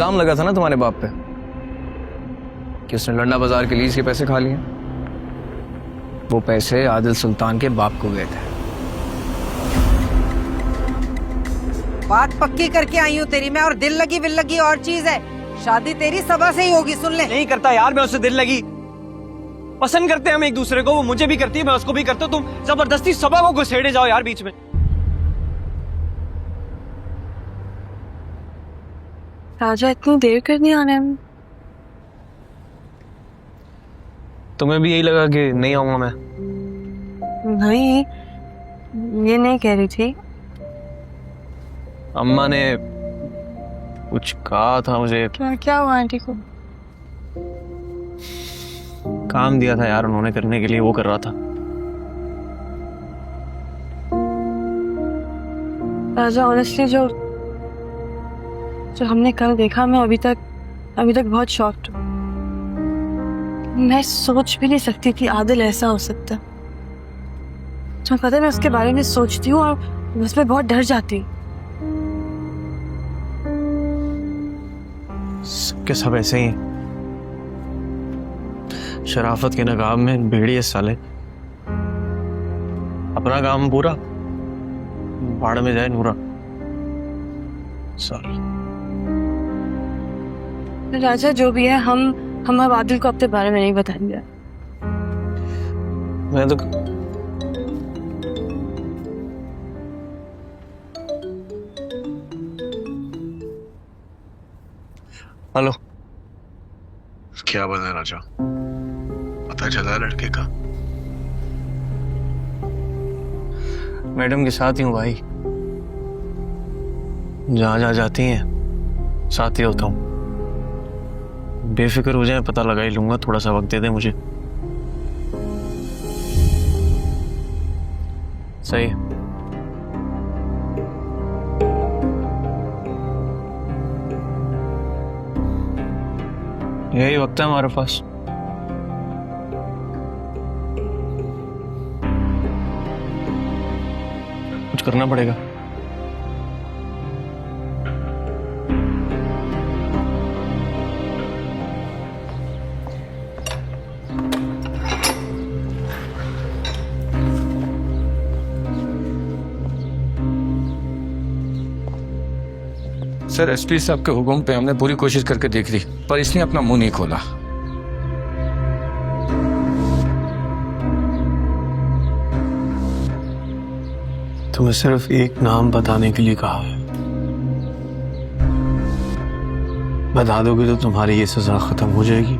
इल्जाम लगा था ना तुम्हारे बाप पे कि उसने लंडा बाजार के लीज के पैसे खा लिए। वो पैसे आदिल सुल्तान के बाप को गए थे। बात पक्की करके आई हूँ तेरी मैं, और दिल लगी विल लगी और चीज है। शादी तेरी सबा से ही होगी, सुन ले। नहीं करता यार मैं उससे, दिल लगी। पसंद करते हैं हम एक दूसरे को, वो मुझे भी करती है, मैं उसको भी करता हूँ। तुम जबरदस्ती सबा को घुसेड़े जाओ यार बीच में। राजा इतनी देर कर दी आने में। तुम्हें भी यही लगा कि नहीं आऊंगा मैं? नहीं, ये नहीं कह रही थी। अम्मा ने कुछ कहा था मुझे। क्या हुआ आंटी को? काम दिया था यार उन्होंने करने के लिए, वो कर रहा था। राजा ऑनेस्टली जो हमने कल देखा, मैं अभी तक बहुत शॉक्ड हूँ। मैं सोच भी नहीं सकती थी आदिल ऐसा हो सकता। तुम्हें पता है मैं उसके बारे में सोचती हूँ और उसमें बहुत डर जाती। सबके सब ऐसे ही शराफत के नकाब में भेड़िए साले। अपना काम पूरा, भाड़ में जाए नूरा। सॉरी राजा, जो भी है हम अब आदिल को अपने बारे में नहीं बताएंगे। मैं तो हेलो। क्या बना राजा, पता चला लड़के का? मैडम के साथ ही हूँ भाई, जहाँ जहाँ जाती हैं साथ ही होता हूँ। बेफिक्र हो जाए, पता लगा ही लूंगा। थोड़ा सा वक्त दे दे मुझे। सही है। यही वक्त है हमारे पास। कुछ करना पड़ेगा। सर, एसपी साहब के हुक्म पे हमने पूरी कोशिश करके देख ली, पर इसने अपना मुंह नहीं खोला। तुम्हें सिर्फ एक नाम बताने के लिए कहा है। बता दोगे तो तुम्हारी ये सजा खत्म हो जाएगी।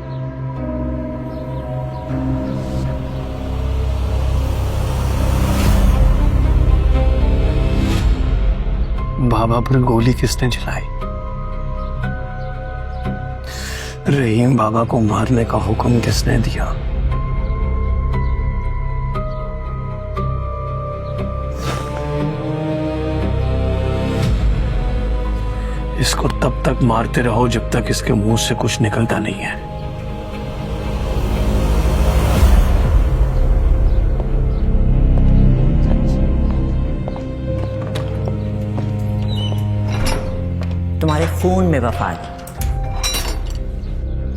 बाबा पर गोली किसने चलाई? रहीम बाबा को मारने का हुक्म किसने दिया? इसको तब तक मारते रहो जब तक इसके मुंह से कुछ निकलता नहीं है। तुम्हारे खून में वफा है।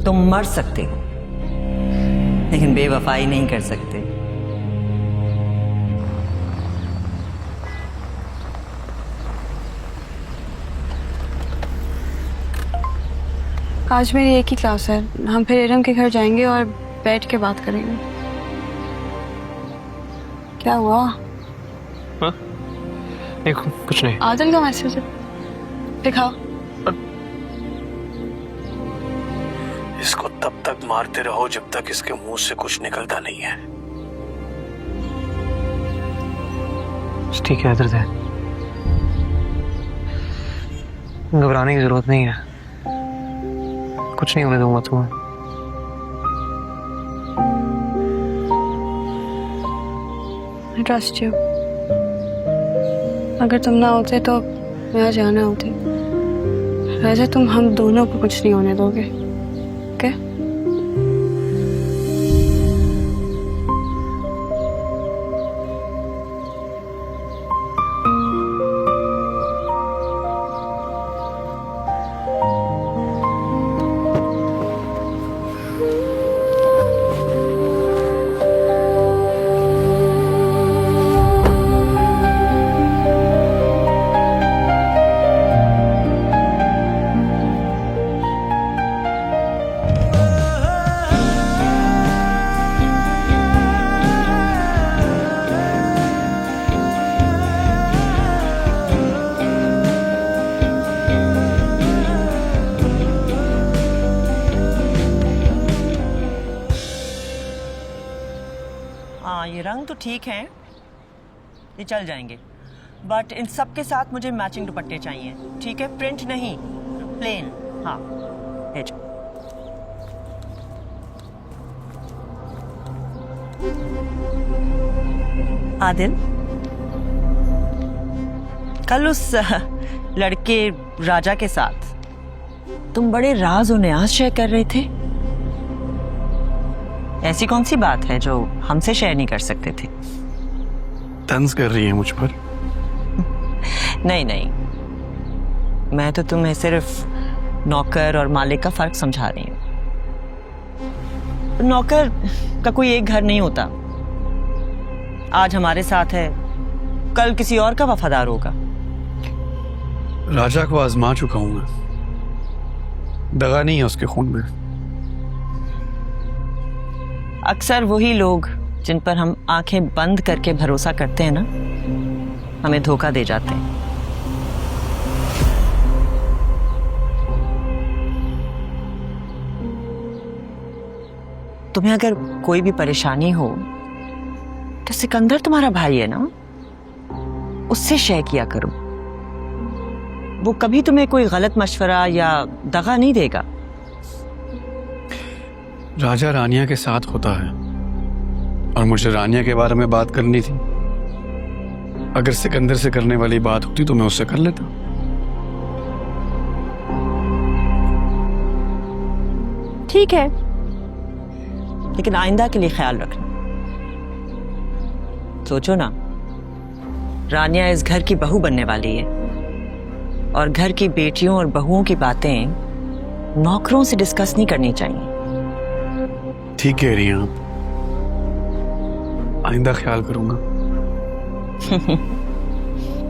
तुम मर सकते हो लेकिन बेवफाई नहीं कर सकते। आज मेरी एक ही क्लास है, हम फिर इरम के घर जाएंगे और बैठ के बात करेंगे। क्या हुआ? हाँ? नहीं, कुछ नहीं। आदिल का मैसेज है, दिखाओ। इसको तब तक मारते रहो जब तक इसके मुंह से कुछ निकलता नहीं है। ठीक है, इधर दे। घबराने की जरूरत नहीं है, कुछ नहीं होने दूंगा तुम्हें। I trust you। अगर तुम ना होते तो मैं आज आना होती। वैसे तुम हम दोनों को कुछ नहीं होने दोगे, ओके? हाँ, ये रंग तो ठीक है, ये चल जाएंगे, बट इन सब के साथ मुझे मैचिंग दुपट्टे चाहिए, ठीक है? प्रिंट नहीं, प्लेन। हाँ, भेजो। आदिल, कल उस लड़के राजा के साथ तुम बड़े राज और न्याज शेयर कर रहे थे। ऐसी कौन सी बात है जो हमसे शेयर नहीं कर सकते थे? तंज कर रही है मुझ पर? नहीं नहीं, मैं तो तुम्हें सिर्फ नौकर और मालिक का फर्क समझा रही हूँ। नौकर का कोई एक घर नहीं होता। आज हमारे साथ है, कल किसी और का वफादार होगा। राजा को आजमा चुका हूं मैं, दगा नहीं है उसके खून में। अक्सर वही लोग जिन पर हम आंखें बंद करके भरोसा करते हैं ना, हमें धोखा दे जाते हैं। तुम्हें अगर कोई भी परेशानी हो तो सिकंदर तुम्हारा भाई है ना, उससे शेयर किया करो। वो कभी तुम्हें कोई गलत मशवरा या दगा नहीं देगा। राजा रानिया के साथ होता है और मुझे रानिया के बारे में बात करनी थी। अगर सिकंदर से करने वाली बात होती तो मैं उससे कर लेता। ठीक है, लेकिन आइंदा के लिए ख्याल रखना। सोचो ना, रानिया इस घर की बहू बनने वाली है और घर की बेटियों और बहुओं की बातें नौकरों से डिस्कस नहीं करनी चाहिए। ठीक कह रही हैं आप, आइंदा ख्याल करूंगा।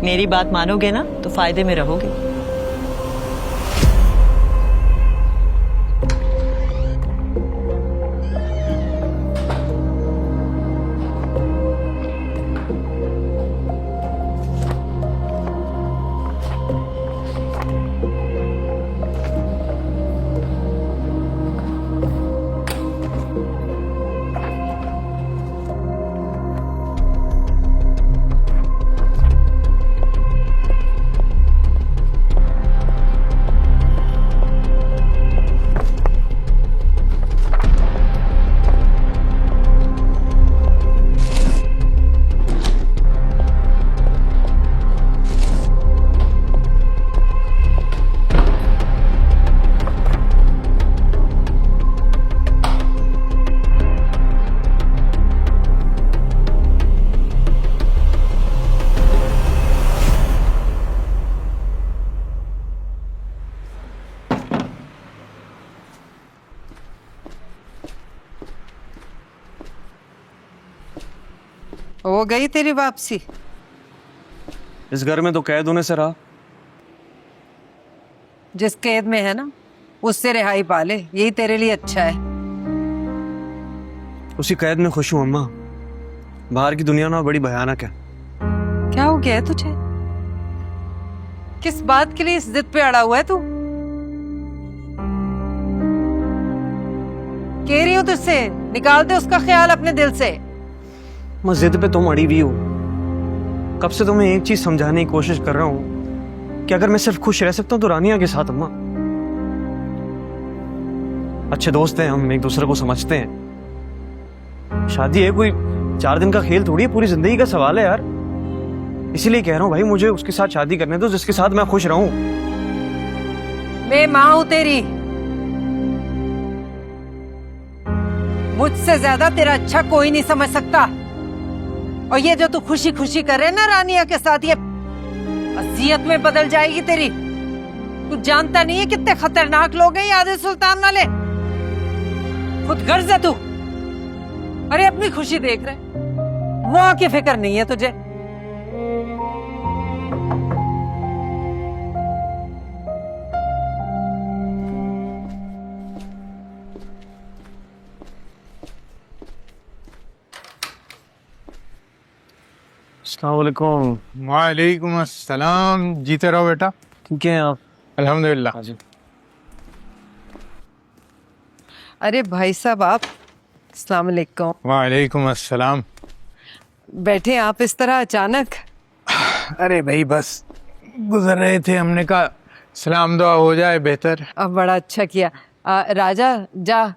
मेरी बात मानोगे ना तो फायदे में रहोगे। हो गई तेरी वापसी? इस घर में तो कैद होने से रहा। जिस कैद में है ना, उससे रिहाई पा ले, यही तेरे लिए अच्छा है। उसी कैद में खुश हूं अम्मा। बाहर की दुनिया ना बड़ी भयानक है। क्या हो गया है तुझे? किस बात के लिए इस जिद पे अड़ा हुआ है तू? कह रही हूं तुझसे, निकाल दे उसका ख्याल अपने दिल से। मैं जिद पे तुम अड़ी हुई हो। कब से तुम्हें एक चीज समझाने की कोशिश कर रहा हूं कि अगर मैं सिर्फ खुश रह सकता हूं तो रानिया के साथ। अम्मा, अच्छे दोस्त हैं हम, एक दूसरे को समझते हैं। शादी है कोई 4 दिन का खेल थोड़ी है, पूरी जिंदगी का सवाल है यार। इसीलिए कह रहा हूं भाई, मुझे उसके साथ शादी करने दो जिसके साथ मैं खुश रहूं। मैं मां हूं तेरी। मुझसे ज्यादा तेरा अच्छा कोई नहीं समझ सकता। और ये जो तू खुशी खुशी कर रहे है ना रानिया के साथ, ये अजियत में बदल जाएगी तेरी। तू जानता नहीं है कितने खतरनाक लोग हैं ये आदिल सुल्तान वाले। खुद गर्ज है तू। अरे अपनी खुशी देख रहे, वहां की फिक्र नहीं है तुझे। अस्सलाम वालेकुम। वालेकुम अस्सलाम। जीते रहो बेटा। ठीक है आप? अल्हम्दुलिल्लाह। हाँ जी। अरे भाई साहब आप, अस्सलाम वालेकुम। वालेकुम अस्सलाम। बैठे आप इस तरह अचानक? अरे भाई बस गुजर रहे थे, हमने कहा सलाम दुआ हो जाए बेहतर। अब बड़ा अच्छा किया। राजा जा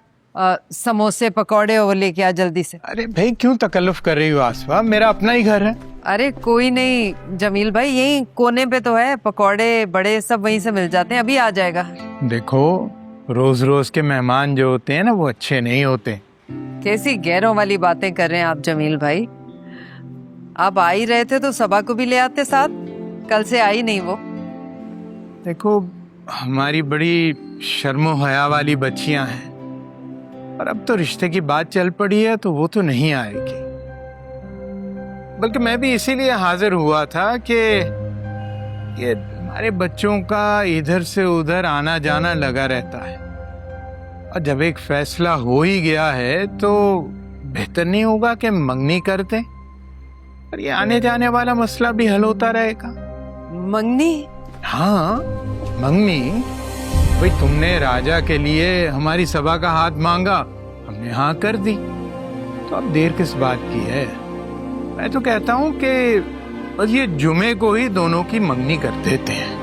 समोसे पकौड़े वो लेके आ जल्दी से। अरे भाई क्यों तकल्लुफ कर रही हो आसफा, मेरा अपना ही घर है। अरे कोई नहीं जमील भाई, यही कोने पे तो है, पकौड़े बड़े सब वहीं से मिल जाते हैं, अभी आ जाएगा। देखो रोज रोज के मेहमान जो होते हैं ना वो अच्छे नहीं होते। कैसी गैरों वाली बातें कर रहे हैं आप जमील भाई। आप आ ही रहे थे तो सबा को भी ले आते साथ, कल से आई नहीं वो। देखो हमारी बड़ी शर्मो हया वाली बच्चियां हैं, और अब तो रिश्ते की बात चल पड़ी है तो वो तो नहीं आएगी। बल्कि मैं भी इसीलिए हाजिर हुआ था कि ये हमारे बच्चों का इधर से उधर आना जाना लगा रहता है, और जब एक फैसला हो ही गया है तो बेहतर नहीं होगा कि मंगनी कर दें, और ये आने जाने वाला मसला भी हल होता रहेगा। मंगनी? हाँ मंगनी। भाई तुमने राजा के लिए हमारी सभा का हाथ मांगा, हमने हाँ कर दी, तो अब देर किस बात की है। मैं तो कहता हूँ कि बस ये जुमे को ही दोनों की मंगनी कर देते हैं।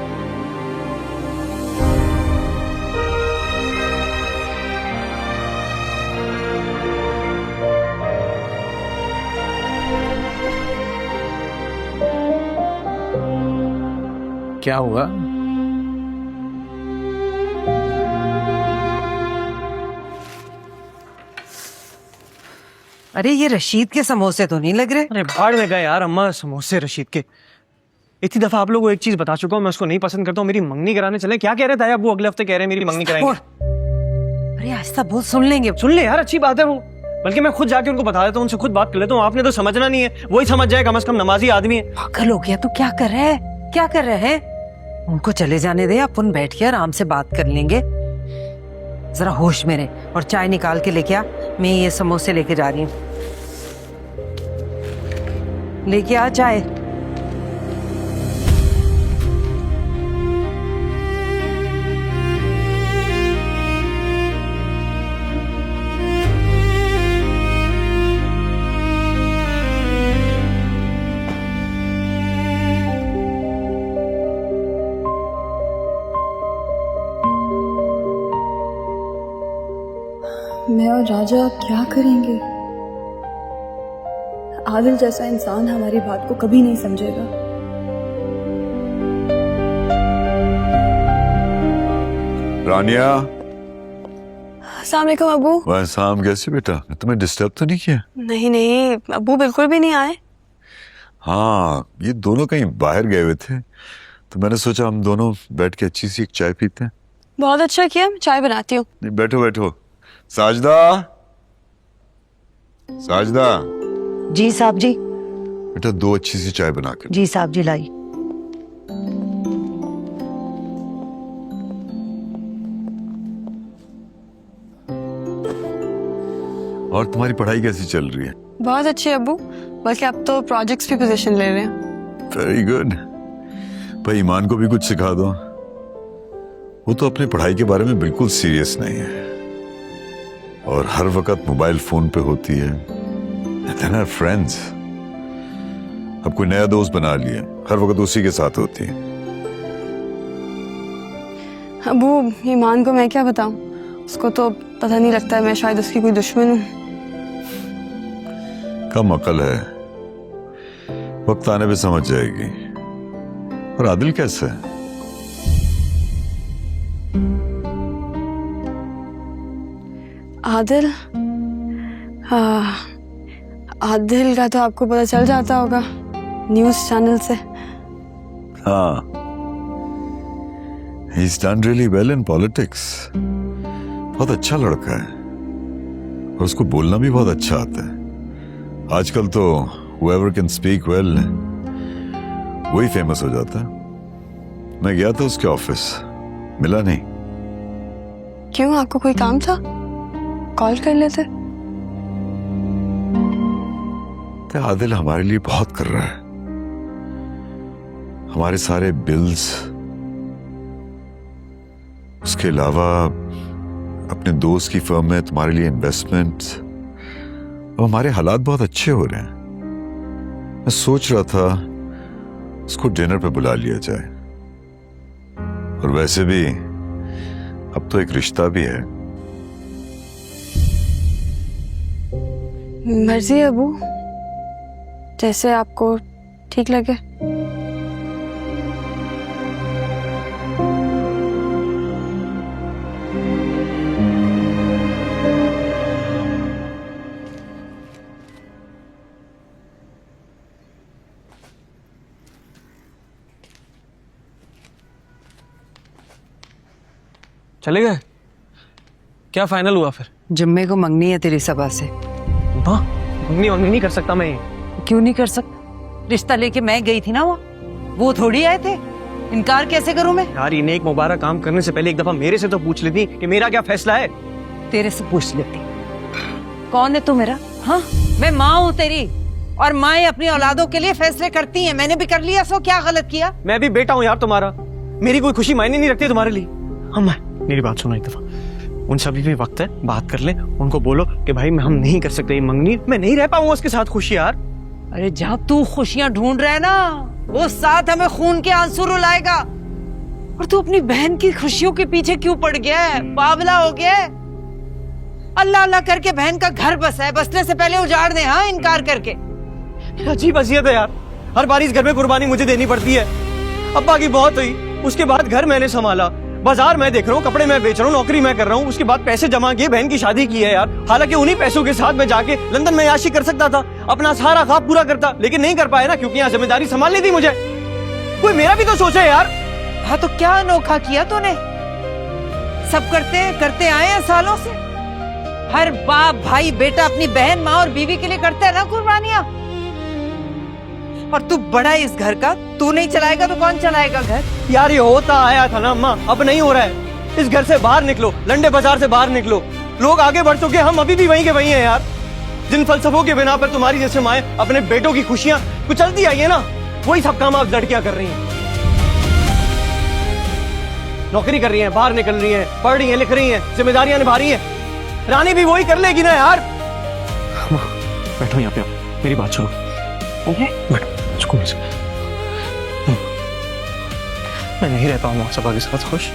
क्या हुआ? अरे ये रशीद के समोसे तो नहीं लग रहे। अरे भाड़ में गए यार अम्मा समोसे रशीद के। इतनी दफा आप लोगों को एक चीज बता चुका हूँ, मैं उसको नहीं पसंद करता हूँ। मेरी मंगनी कराने चले, क्या कह रहे थे अब वो अगले हफ्ते कह रहे हैं मेरी मंगनी कराएंगे। अरे आहिस्ता बोल, सुन लेंगे। सुन ले यार, अच्छी बात है वो, बल्कि मैं खुद जाके उनको बता देता हूँ, उनसे खुद बात कर लेता हूँ। आपने तो समझना नहीं है, वही समझ जाए, कम से कम नमाजी आदमी है। पागल हो गया तू, क्या कर रहा है, क्या कर रहे हैं? उनको चले जाने दे, अपन बैठ के आराम से बात कर लेंगे। जरा होश में रहे और चाय निकाल के लेके आ, मैं ये समोसे लेके जा रही हूँ। लेके आ चाय। मैं और राजा क्या करेंगे? आदिल जैसा इंसान हमारी बात को कभी नहीं समझेगा। रानिया। अस्सलाम वालेकुम अबू। वाह शाम, कैसे बेटा? तुम्हें डिस्टर्ब तो नहीं किया? नहीं नहीं अबू, बिल्कुल भी नहीं आए। हाँ ये दोनों कहीं बाहर गए हुए थे, तो मैंने सोचा हम दोनों बैठ के अच्छी सी एक चाय पीते हैं। बहुत अच्छा किया, मैं चाय बनाती हूँ। नहीं बैठो बैठो। साजदा, साजदा। जी साहब जी। बेटा दो अच्छी सी चाय बना कर। जी साहब जी लाई। और तुम्हारी पढ़ाई कैसी चल रही है? बहुत अच्छी अबू, बल्कि अब तो प्रोजेक्ट्स भी पोजीशन ले रहे हैं। Very good. भाई ईमान को भी कुछ सिखा दो, वो तो अपनी पढ़ाई के बारे में बिल्कुल सीरियस नहीं है, और हर वक्त मोबाइल फोन पे होती है। फ्रेंड्स, अब कोई नया दोस्त बना लिया, हर वक्त उसी के साथ होती है। अबू ईमान को मैं क्या बताऊं, उसको तो पता नहीं लगता है मैं शायद उसकी कोई दुश्मन हूं। कम अकल है, वक्त आने पे समझ जाएगी। और आदिल कैसा है? आदिल? आदिल का तो आपको पता चल जाता होगा न्यूज़ चैनल से। हाँ, he's done really well in politics। बहुत अच्छा लड़का है, और उसको बोलना भी बहुत अच्छा आता है। आजकल तो whoever can speak well वही फेमस हो जाता है। मैं गया था उसके ऑफिस, मिला नहीं। क्यों, आपको कोई काम था? कॉल कर लेते। आदिल हमारे लिए बहुत कर रहा है, हमारे सारे बिल्स, उसके अलावा अपने दोस्त की फर्म में तुम्हारे लिए इन्वेस्टमेंट। अब हमारे हालात बहुत अच्छे हो रहे हैं। मैं सोच रहा था इसको डिनर पे बुला लिया जाए, और वैसे भी अब तो एक रिश्ता भी है। मर्जी है अबू, जैसे आपको ठीक लगे। चले गए? क्या फाइनल हुआ फिर? जुम्मे को मंगनी है तेरी सभा से। हाँ, मंगनी नहीं कर सकता मैं ये। क्यों नहीं कर सकता? रिश्ता लेके मैं गई थी ना, वो थोड़ी आए थे। इनकार कैसे करूं मैं? यार ये नेक मुबारक काम करने से पहले एक दफा मेरे से तो पूछ लेती कि मेरा क्या फैसला है। तेरे से पूछ लेती। कौन है तू मेरा? हाँ, मैं माँ हूँ तेरी, और माएं अपनी औलादों के लिए फैसले करती हैं। मैंने भी कर लिया, सो क्या गलत किया? मैं भी बेटा हूँ यार तुम्हारा, मेरी कोई खुशी मायने नहीं रखती तुम्हारे लिए। हम मेरी बात सुनो एक दफा, उन सभी पे वक्त है, बात कर ले, उनको बोलो कि भाई हम नहीं कर सकते ये मंगनी, मैं नहीं रह पाऊंगा उसके साथ खुशी यार। अरे जहाँ तू खुशियां ढूंढ रहा है ना, वो साथ हमें खून के आंसू रुलाएगा। और तू अपनी बहन की खुशियों के पीछे क्यों पड़ गया है? बावला हो गया है? अल्लाह अल्लाह करके बहन का घर बसा है, बसने से पहले उजाड़ दे। हाँ, इनकार करके। अजीब अजियत है यार, हर बार इस घर में कुर्बानी मुझे देनी पड़ती है। अब्बा की बहुत हुई, उसके बाद घर मैंने संभाला, बाजार मैं देख रहा हूँ, कपड़े मैं बेच रहा हूँ, नौकरी मैं कर रहा हूँ, उसके बाद पैसे जमा किए, बहन की शादी की है यार। हालांकि उन्हीं पैसों के साथ मैं जाके लंदन में याशी कर सकता था, अपना सारा ख्वाब पूरा करता, लेकिन नहीं कर पाया ना, क्योंकि यहाँ जिम्मेदारी संभालनी थी मुझे। कोई मेरा भी तो सोचे यार। हाँ, तो क्या अनोखा किया तूने? सब करते आए हैं सालों से। हर बाप भाई बेटा अपनी बहन माँ और बीवी के लिए करता है ना कुर्बानियां। और तू बड़ा है इस घर का, तू नहीं चलाएगा तो कौन चलाएगा घर? यार ये होता आया था ना अम्मा, अब नहीं हो रहा है। इस घर से बाहर निकलो, लंडे बाजार से बाहर निकलो, लोग आगे बढ़ चुके, हम अभी भी वहीं के वहीं हैं यार। जिन फलसफों के बिना पर तुम्हारी जैसे माएं अपने बेटों की खुशियां कुचलती आई है ना, वही सब काम आप लड़कियां कर रही हैं। नौकरी कर रही हैं, बाहर निकल रही हैं, पढ़ रही हैं, लिख रही हैं, जिम्मेदारियां निभा रही हैं। रानी भी वही कर लेगी ना यार। बैठो यहाँ पे, मेरी बात सुनो। बैठो, सुकून से। मैं नहीं रह पाऊंगा सबा के साथ खुश।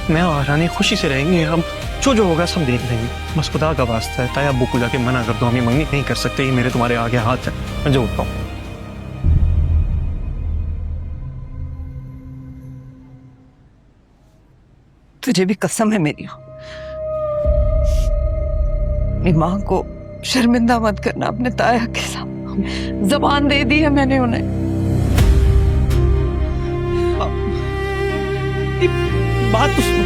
मैं और रानी खुशी से रहेंगे, हम जो होगा सब देख लेंगे। बस खुदा का वास्ता है, ताया अब्बू को जाके मना कर दो, हम ये मंगनी नहीं कर सकते, ये मेरे तुम्हारे आगे हाथ है, मैं जो उठ पाऊँ। तुझे भी कसम है मेरी, अपनी माँ को शर्मिंदा मत करना अपने ताया के साथ। जबान दे दी है मैंने उन्हें। बात तो सुनो।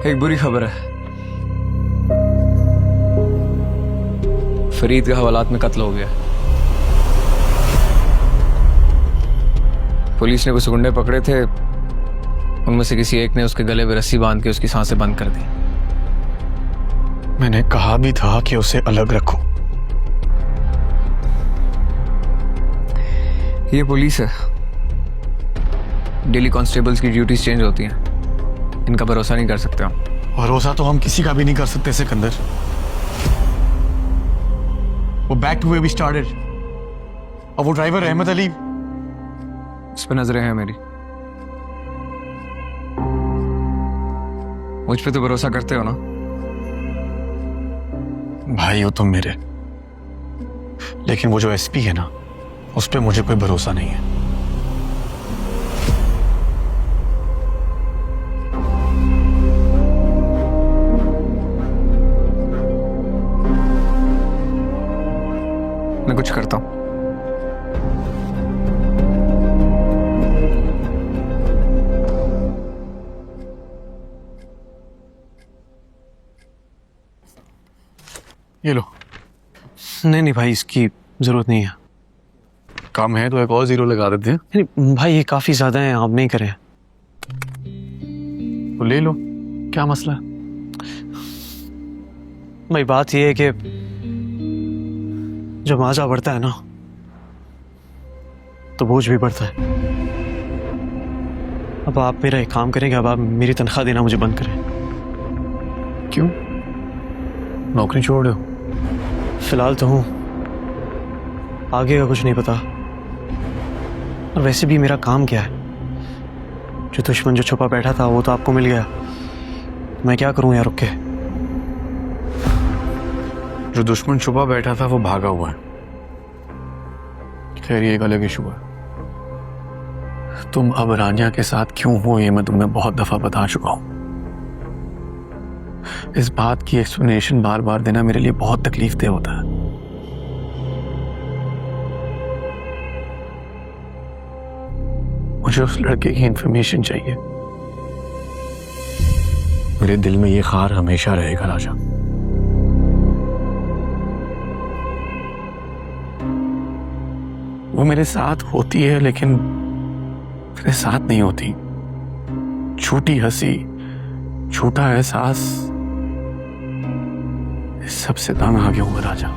एक बुरी खबर है, फरीद के हवालात में कत्ल हो गया। पुलिस ने कुछ गुंडे पकड़े थे, उनमें से किसी एक ने उसके गले में रस्सी बांध के उसकी सांसें बंद कर दी। मैंने कहा भी था कि उसे अलग रखो। ये पुलिस है, डेली कांस्टेबल्स की ड्यूटीज चेंज होती हैं, इनका भरोसा नहीं कर सकते हम। भरोसा तो हम किसी का भी नहीं कर सकते सिकंदर। वो back to way we started, और वो ड्राइवर अहमद अली, इस पे नजरें हैं मेरी। मुझ पे तो भरोसा करते हो ना? भाई हो तुम मेरे, लेकिन वो जो एसपी है ना, उस पे मुझे कोई भरोसा नहीं है। मैं कुछ करता हूं। ये लो। नहीं भाई, इसकी जरूरत नहीं है। काम है तो एक और जीरो लगा देते हैं। नहीं भाई, ये काफी ज्यादा है, आप नहीं करें। तो ले लो, क्या मसला है? भाई बात यह है कि जब माजा बढ़ता है ना तो बोझ भी बढ़ता है। अब आप मेरा एक काम करेंगे, अब आप मेरी तनख्वाह देना मुझे बंद करें। क्यों? नौकरी छोड़ दो। फिलहाल तो हूं, आगे का कुछ नहीं पता। और वैसे भी मेरा काम क्या है? जो दुश्मन जो छुपा बैठा था वो तो आपको मिल गया, मैं क्या करूं यार रुक के? जो दुश्मन छुपा बैठा था वो भागा हुआ है। खैर ये एक अलग इशू है। तुम अब रानिया के साथ क्यों हो ये मैं तुम्हें बहुत दफा बता चुका हूं। इस बात की एक्सप्लेनेशन बार बार देना मेरे लिए बहुत तकलीफ दे होता है। मुझे उस लड़के की इंफॉर्मेशन चाहिए। मेरे दिल में ये खार हमेशा रहेगा राजा। वो मेरे साथ होती है लेकिन मेरे साथ नहीं होती। झूठी हंसी, झूठा एहसास, इस सबसे तंग आ गया हूं राजा।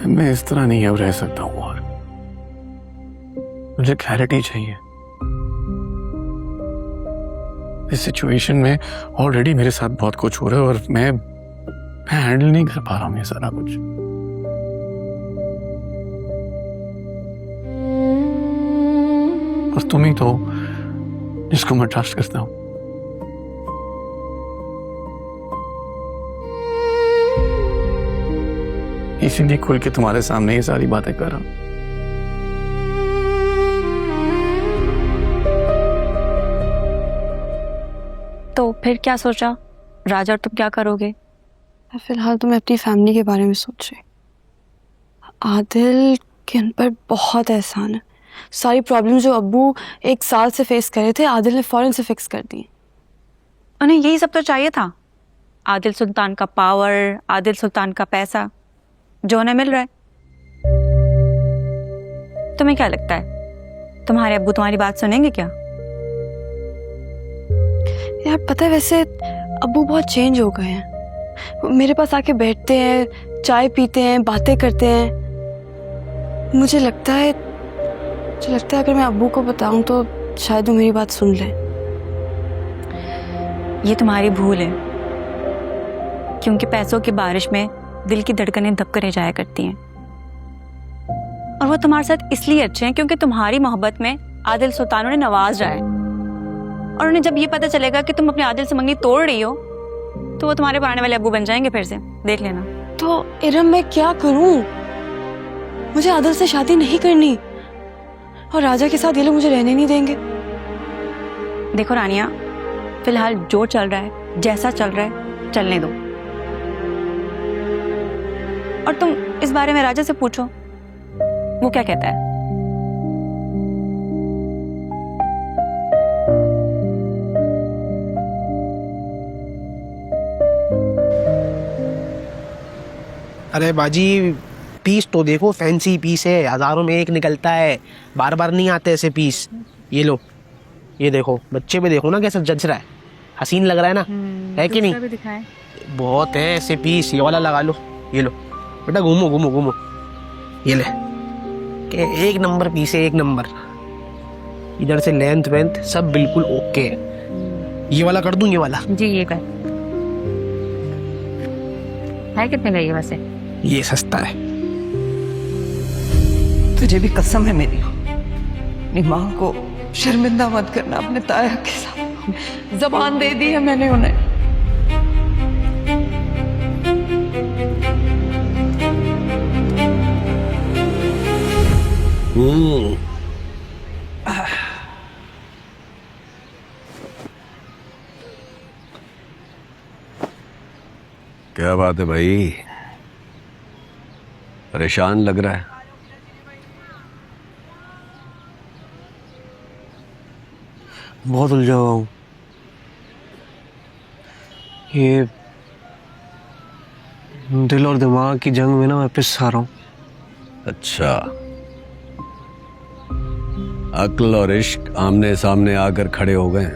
मैं इस तरह नहीं अब रह सकता हूं और मुझे क्लैरिटी चाहिए। इस सिचुएशन में ऑलरेडी मेरे साथ बहुत कुछ हो रहा है और मैं हैंडल नहीं कर पा रहा हूं ये सारा कुछ। और तुम ही तो जिसको मैं ट्रस्ट करता हूं। इसीलिए खुल के तुम्हारे सामने ये सारी बातें कर रहा हूं। तो फिर क्या सोचा राजा, और तुम क्या करोगे? फिलहाल तो मैं अपनी फैमिली के बारे में सोच रही। आदिल के उन पर बहुत एहसान है। सारी प्रॉब्लम जो अब्बू 1 साल से फेस कर रहे थे आदिल ने फौरन से फिक्स कर दी। उन्हें यही सब तो चाहिए था। आदिल सुल्तान का पावर, आदिल सुल्तान का पैसा जो उन्हें मिल रहा है। तुम्हें क्या लगता है तुम्हारे अब्बू तुम्हारी बात सुनेंगे क्या? यार पता है वैसे अब्बू बहुत चेंज हो गए हैं। मेरे पास आके बैठते हैं, चाय पीते हैं, बातें करते हैं। मुझे लगता है अगर मैं अब्बू को बताऊं तो शायद वो मेरी बात सुन ले। ये तुम्हारी भूल है, क्योंकि पैसों की बारिश में दिल की धड़कनें दब कर जाया करती हैं। और वो तुम्हारे साथ इसलिए अच्छे हैं क्योंकि तुम्हारी मोहब्बत में आदिल सुल्तान उन्हें नवाज रहा है। और उन्हें जब ये पता चलेगा कि तुम अपने आदिल से मंगनी तोड़ रही हो तो वो तुम्हारे पुराने वाले अब्बू बन जाएंगे फिर से, देख लेना। तो इरम मैं क्या करूं? मुझे आदिल से शादी नहीं करनी और राजा के साथ ये लोग मुझे रहने नहीं देंगे। देखो रानिया, फिलहाल जो चल रहा है, जैसा चल रहा है, चलने दो। और तुम इस बारे में राजा से पूछो वो क्या कहता है। अरे बाजी, पीस तो देखो, फैंसी पीस है, हजारों में एक निकलता है, बार बार नहीं आते ऐसे पीस। ये लो, ये देखो, बच्चे पे देखो ना कैसा जच रहा है, हसीन लग रहा है ना, है कि नहीं? बहुत है ऐसे पीस, ये वाला लगा लो, ये लो बेटा, घूमो घूमो घूमो, ये ले के एक नंबर पीस है, एक नंबर। इधर से लेंथ वेंथ सब बिल्कुल ओके है। ये वाला कर दूं, ये वाला जी, ये कर। है कितने का ये वैसे? ये सस्ता है। तुझे भी कसम है मेरी, अपनी माँ को शर्मिंदा मत करना अपने ताया के साथ। जबान दे दी है मैंने उन्हें। क्या बात है भाई, परेशान लग रहा है। बहुत उलझा हुआ हूँ। दिल और दिमाग की जंग में ना मैं पिस रहा हूँ। अच्छा, अक्ल और इश्क आमने सामने आकर खड़े हो गए।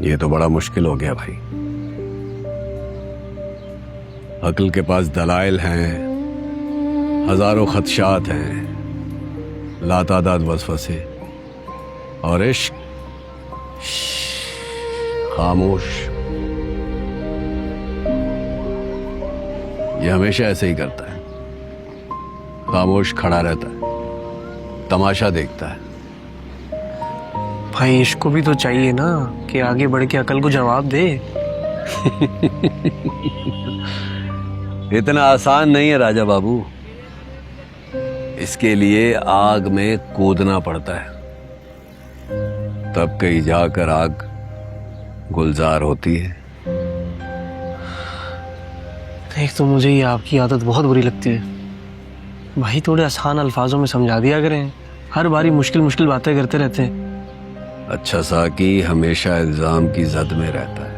ये तो बड़ा मुश्किल हो गया भाई। अक्ल के पास दलाइल हैं, हजारों खदशात हैं, लातादाद वसवसे, और इश्क खामोश। ये हमेशा ऐसे ही करता है, खामोश खड़ा रहता है, तमाशा देखता है। भाई इश्क को भी तो चाहिए ना कि आगे बढ़ के अकल को जवाब दे। इतना आसान नहीं है राजा बाबू, इसके लिए आग में कूदना पड़ता है, तब कहीं जाकर आग गुलजार होती है। एक तो मुझे ये आपकी आदत बहुत बुरी लगती है भाई, थोड़े आसान अल्फाजों में समझा दिया करें, हर बारी मुश्किल मुश्किल बातें करते रहते हैं। अच्छा साकी हमेशा इल्जाम की जद में रहता है।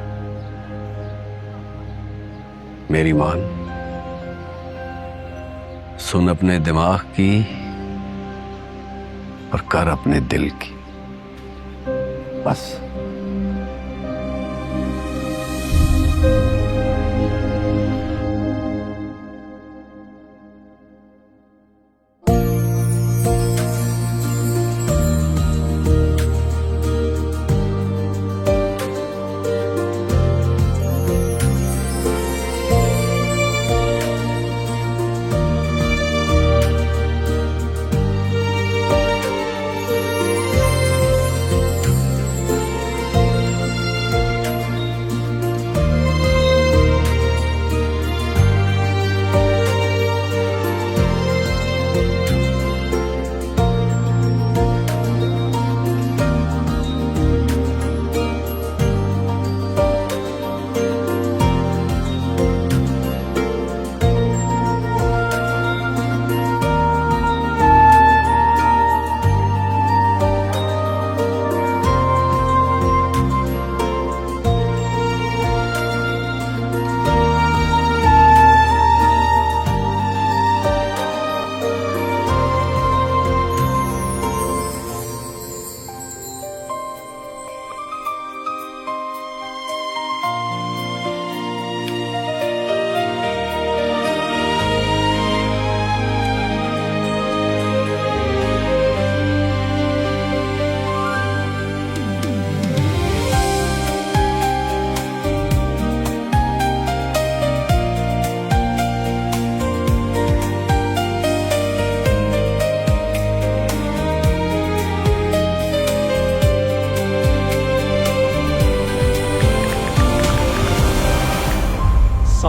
मेरी मान, सुन अपने दिमाग की और कर अपने दिल की, बस।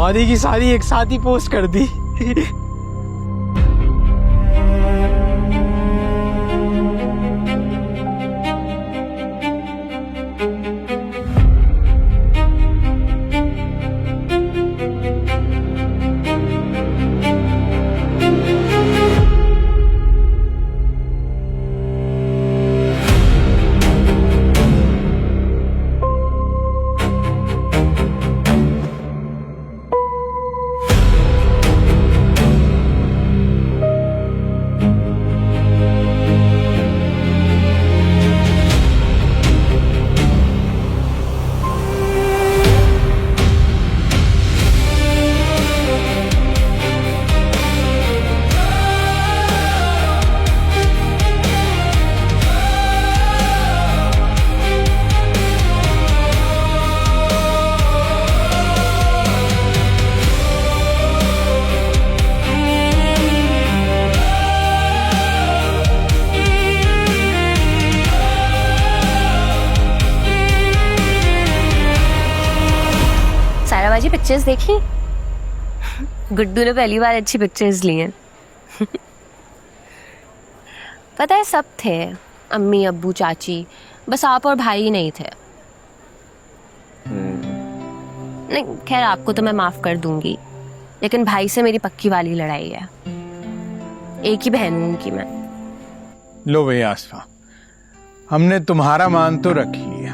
शादी की शादी एक साथ ही पोस्ट कर दी। साराबाजी पिक्चर्स देखी? गुड्डू ने पहली बार अच्छी पिक्चर्स ली हैं। पता है सब थे, अम्मी अब्बू चाची, बस आप और भाई ही नहीं थे। नहीं खैर आपको तो मैं माफ कर दूंगी, लेकिन भाई से मेरी पक्की वाली लड़ाई है। एक ही बहन हूं उनकी मैं। लो भैया आसफा, हमने तुम्हारा मान तो रख लिया,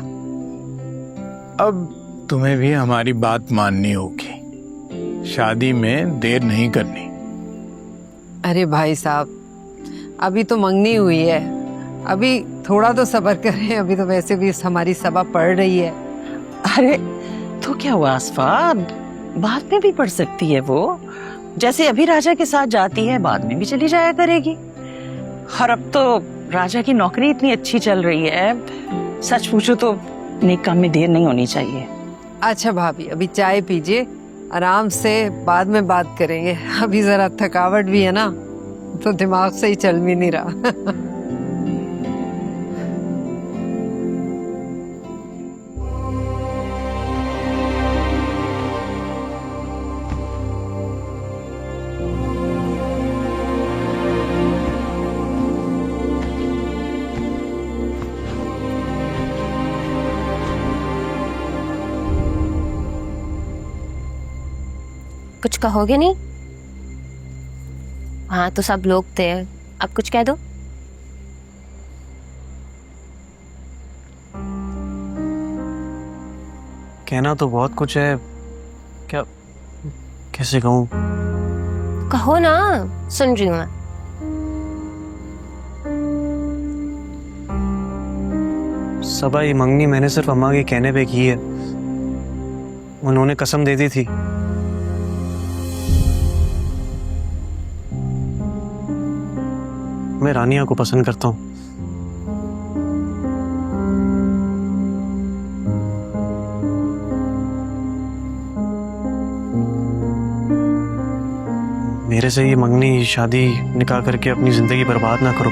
अब तुम्हें भी हमारी बात माननी होगी। शादी में देर नहीं करनी। अरे भाई साहब, अभी तो मंगनी हुई है, अभी थोड़ा तो सब्र करें। अभी तो वैसे भी हमारी सभा पड़ रही है। अरे तो क्या हुआ आसफा, बाद में भी पढ़ सकती है वो। जैसे अभी राजा के साथ जाती है, बाद में भी चली जाया करेगी। और अब तो राजा की नौकरी इतनी अच्छी चल रही है, सच पूछो तो नेक काम में देर नहीं होनी चाहिए। अच्छा भाभी, अभी चाय पीजिए, आराम से बाद में बात करेंगे। अभी जरा थकावट भी है ना, तो दिमाग से ही चल भी नहीं रहा। कुछ कहोगे नहीं? हाँ तो सब लोग थे, अब कुछ कह दो। कहना तो बहुत कुछ है, क्या कैसे कहूँ? कहो ना, सुन रही हूँ मैं। सबा, ये मंगनी मैंने सिर्फ अम्मा के कहने पे की है। उन्होंने कसम दे दी थी। मैं रानिया को पसंद करता हूँ। मेरे से ये मंगनी शादी निकाह करके अपनी जिंदगी बर्बाद ना करो।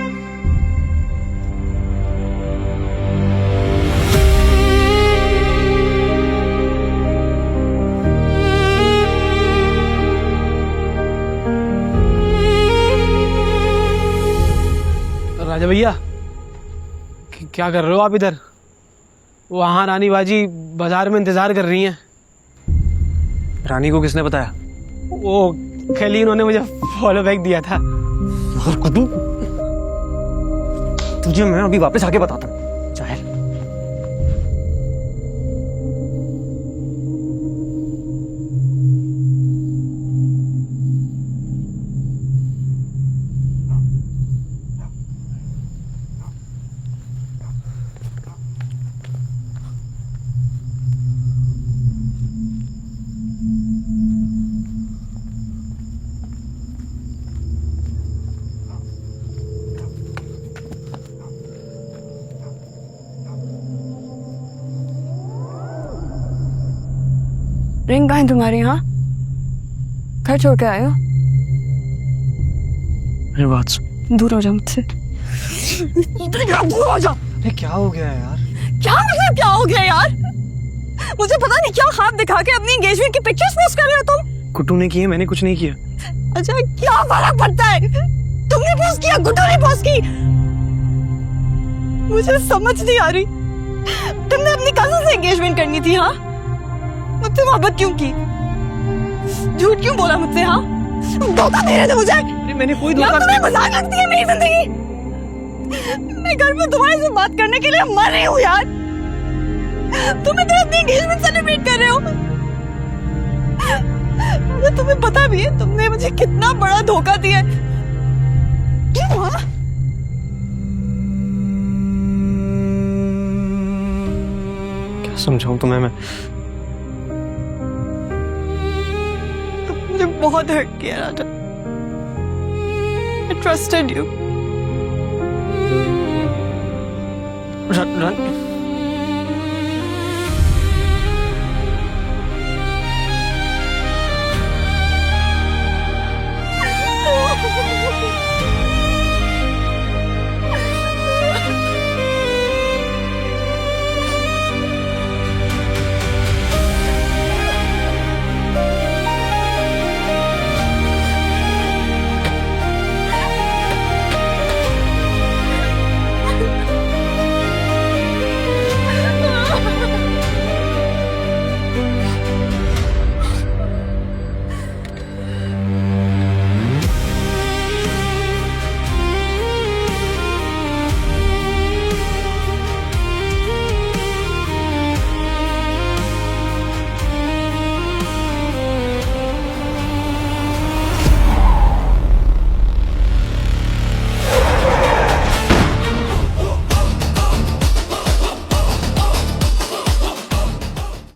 राजा भैया, क्या कर रहे हो आप इधर? वहाँ रानी बाजी बाजार में इंतजार कर रही हैं। रानी को किसने बताया? वो कल ही उन्होंने मुझे फॉलो बैक दिया था। और कुदू, तुझे मैं अभी वापस आके बताता हूँ। चाहे रिंग कहाँ है तुम्हारे यहाँ? घर छोड़ के आए हो? मेरी बात सुन। दूर हो जा मुझसे। दूर हो जा। अरे क्या हो गया यार? क्या मतलब क्या हो गया यार? मुझे पता नहीं क्या ख्वाब दिखा के अपनी एंगेजमेंट की पिक्चर्स पोस्ट कर रहे हो तुम। कुट्टू ने की है, मैंने कुछ नहीं किया। अच्छा, क्या फर्क पड़ता है? तुमने पोस्ट किया, गुड्डू ने पोस्ट की। मुझे समझ नहीं आ रही, तुमने अपनी कजिन से एंगेजमेंट करनी थी? हाँ, मुझसे मोहब्बत क्यों की? झूठ क्यों बोला मुझसे? हाँ, धोखा दे रहे थे मुझे। अरे मैंने कोई धोखा तुम्हें मजाक लगती है मेरी जिंदगी? मैं घर में तुम्हारे से बात करने के लिए मर रही हूँ यार। तुम इधर अपनी एंगेजमेंट सेलिब्रेट कर रहे हो। मुझे तुम्हें पता भी है तुमने मुझे कितना बड़ा धोखा दिया। क्यों? हाँ, क्या समझाऊं तुम्हें मैं? मुझे बहुत हर्ट किया राजा। I trusted you. रन